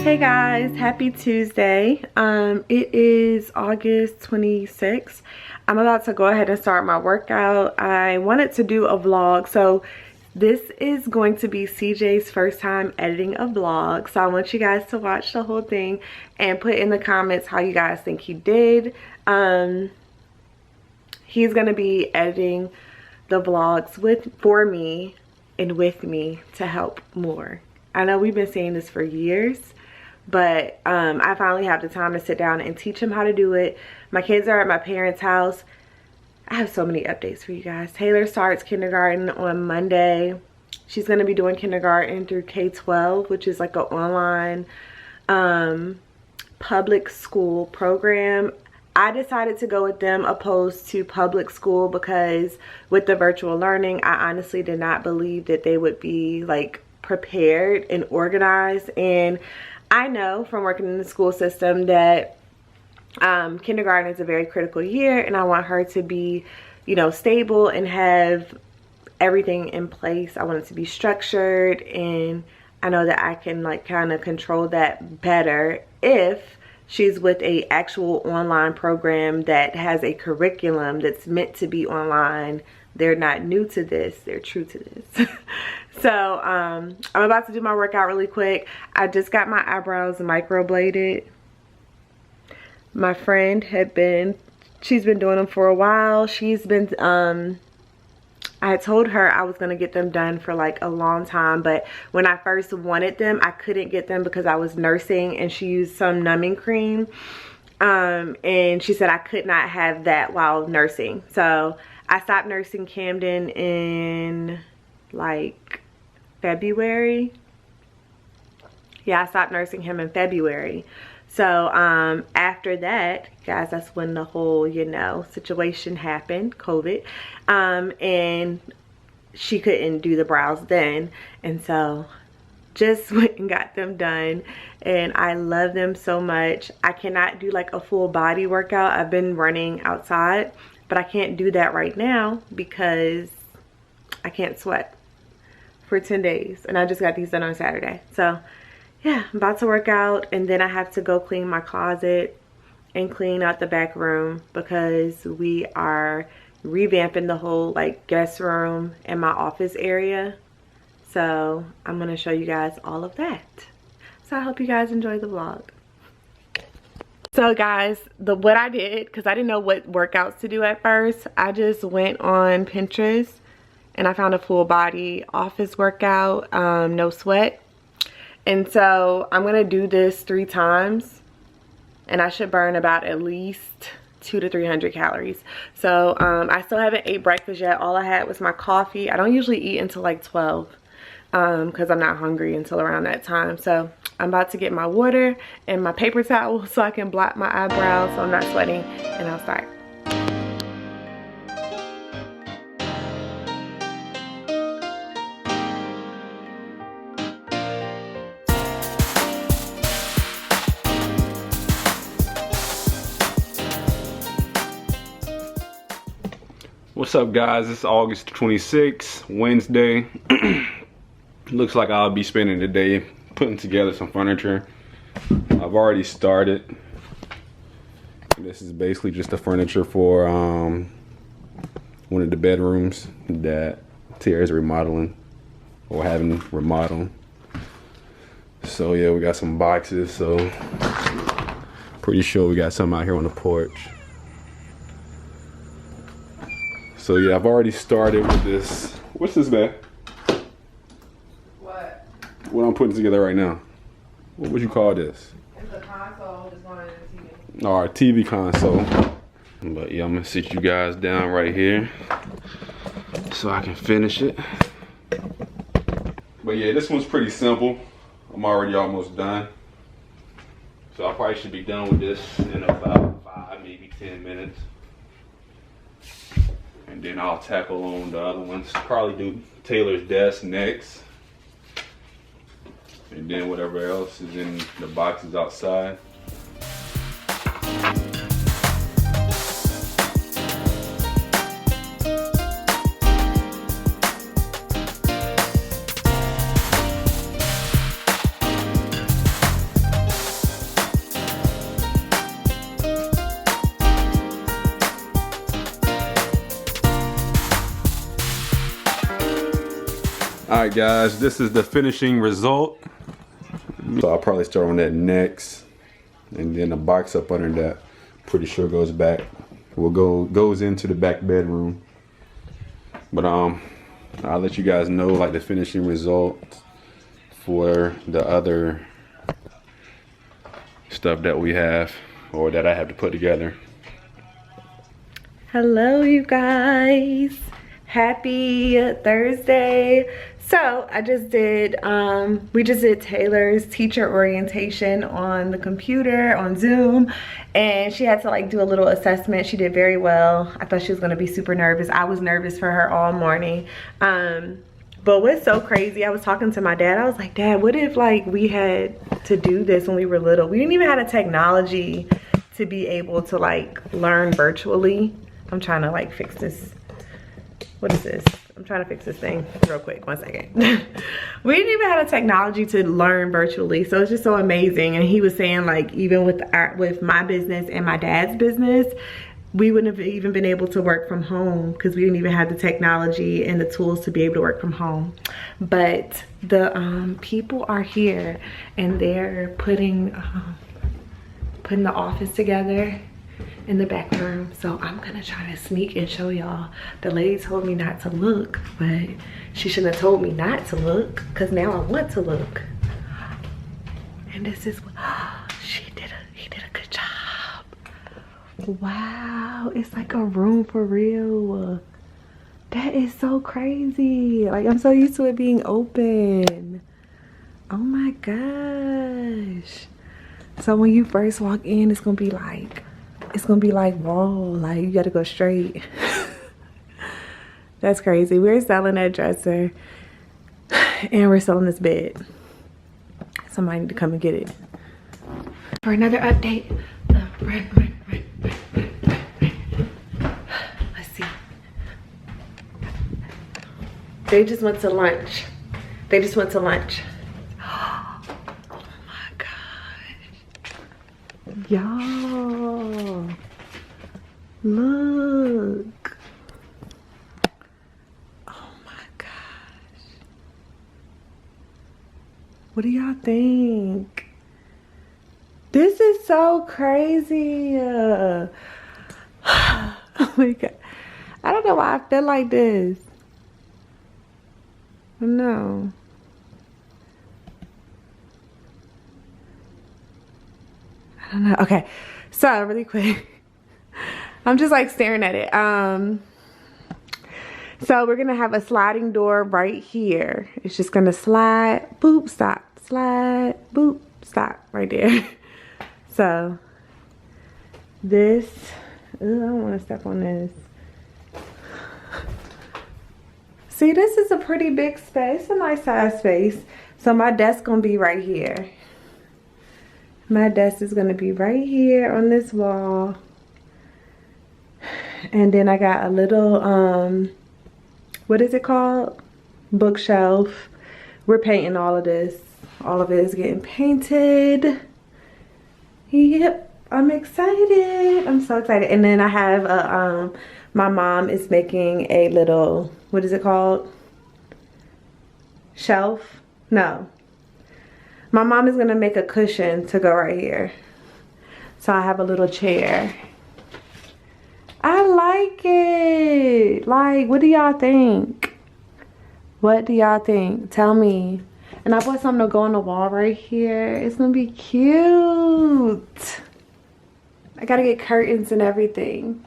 Hey guys, happy Tuesday. It is August 26th. I'm about to go ahead and start my workout. I wanted to do a vlog, so this is going to be CJ's first time editing a vlog. So I want you guys to watch the whole thing and put in the comments how you guys think he did. He's gonna be editing the vlogs for me and with me to help more. I know we've been saying this for years, but I finally have the time to sit down and teach him how to do it. My kids are at my parents' house. I have so many updates for you guys. Taylor starts kindergarten on Monday. She's going to be doing kindergarten through K-12, which is like an online public school program. I decided to go with them opposed to public school because with the virtual learning, I honestly did not believe that they would be like prepared and organized. And I know from working in the school system that kindergarten is a very critical year, and I want her to be, you know, stable and have everything in place. I want it to be structured, and I know that I can like kind of control that better if she's with a actual online program that has a curriculum that's meant to be online. They're not new to this, they're true to this. So I'm about to do my workout really quick. I just got my eyebrows microbladed. My friend she's been doing them for a while. She's been I had told her I was gonna get them done for like a long time, but when I first wanted them, I couldn't get them because I was nursing, and she used some numbing cream. And she said I could not have that while nursing. So I stopped nursing Camden in like February. Yeah, I stopped nursing him in February. So after that, guys, that's when the whole, you know, situation happened, COVID. And she couldn't do the brows then. And so just went and got them done. And I love them so much. I cannot do like a full body workout. I've been running outside, but I can't do that right now because I can't sweat for 10 days. And I just got these done on Saturday. So yeah, I'm about to work out, and then I have to go clean my closet and clean out the back room because we are revamping the whole like guest room and my office area. So I'm gonna show you guys all of that. So I hope you guys enjoy the vlog. So guys, what I did, because I didn't know what workouts to do at first, I just went on Pinterest and I found a full body office workout, no sweat. And so I'm gonna do this 3 times, and I should burn about at least 200 to 300 calories. So I still haven't ate breakfast yet. All I had was my coffee. I don't usually eat until like 12 because I'm not hungry until around that time. So I'm about to get my water and my paper towel so I can blot my eyebrows so I'm not sweating, and I'll start. What's up, guys? It's August 26th, Wednesday. Looks like I'll be spending the day putting together some furniture. I've already started. This is basically just the furniture for one of the bedrooms that Tierra's remodeling or having remodeled. So yeah, we got some boxes, so pretty sure we got something out here on the porch. So yeah, I've already started with this. What's this, man? What? What I'm putting together right now. What would you call this? It's a console just going in the TV. Our TV console. But yeah, I'm gonna sit you guys down right here so I can finish it. But yeah, this one's pretty simple. I'm already almost done. So I probably should be done with this in about 5, maybe 10 minutes. And then I'll tackle on the other ones. Probably do Taylor's desk next. And then whatever else is in the boxes outside. Alright guys, this is the finishing result. So I'll probably start on that next, and then the box up under that, pretty sure goes back. Goes into the back bedroom. But I'll let you guys know like the finishing result for the other stuff that we have, or that I have to put together. Hello you guys, happy Thursday. So I just did we just did Taylor's teacher orientation on the computer on Zoom, and she had to like do a little assessment. She did very well. I thought she was gonna be super nervous. I was nervous for her all morning. But what's so crazy, I was talking to my dad. I was like, Dad, what if like we had to do this when we were little? We didn't even have the technology to be able to like learn virtually. I'm trying to like fix this. What is this? I'm trying to fix this thing real quick, 1 second. We didn't even have the technology to learn virtually, so it's just so amazing. And he was saying like even with my business and my dad's business, we wouldn't have even been able to work from home because we didn't even have the technology and the tools to be able to work from home. But the people are here and they're putting the office together in the back room. So I'm gonna try to sneak and show y'all. The lady told me not to look, but she shouldn't have told me not to look, because now I want to look. And this is what he did a good job. Wow, it's like a room for real. That is so crazy. Like, I'm so used to it being open. Oh my gosh. So when you first walk in, it's gonna be like whoa, like you gotta go straight. That's crazy. We're selling that dresser and we're selling this bed. Somebody need to come and get it. For another update, let's see. They just went to lunch. Oh my gosh. Y'all, look. Oh my gosh. What do y'all think? This is so crazy. Oh my God. I don't know why I feel like this. No. I don't know. Okay, so really quick, I'm just like staring at it. So we're gonna have a sliding door right here. It's just gonna slide, boop, stop, slide, boop, stop, right there. So this, ooh, I don't want to step on this. See, this is a pretty big space, a nice size space. So my desk gonna be right here. My desk is gonna be right here on this wall. And then I got a little, what is it called? Bookshelf. We're painting all of this. All of it is getting painted. Yep, I'm excited. I'm so excited. And then I have a, my mom is making a little, what is it called? Shelf? No. My mom is gonna make a cushion to go right here. So I have a little chair. I like it. Like, what do y'all think? What do y'all think? Tell me. And I bought something to go on the wall right here. It's gonna be cute. I gotta get curtains and everything.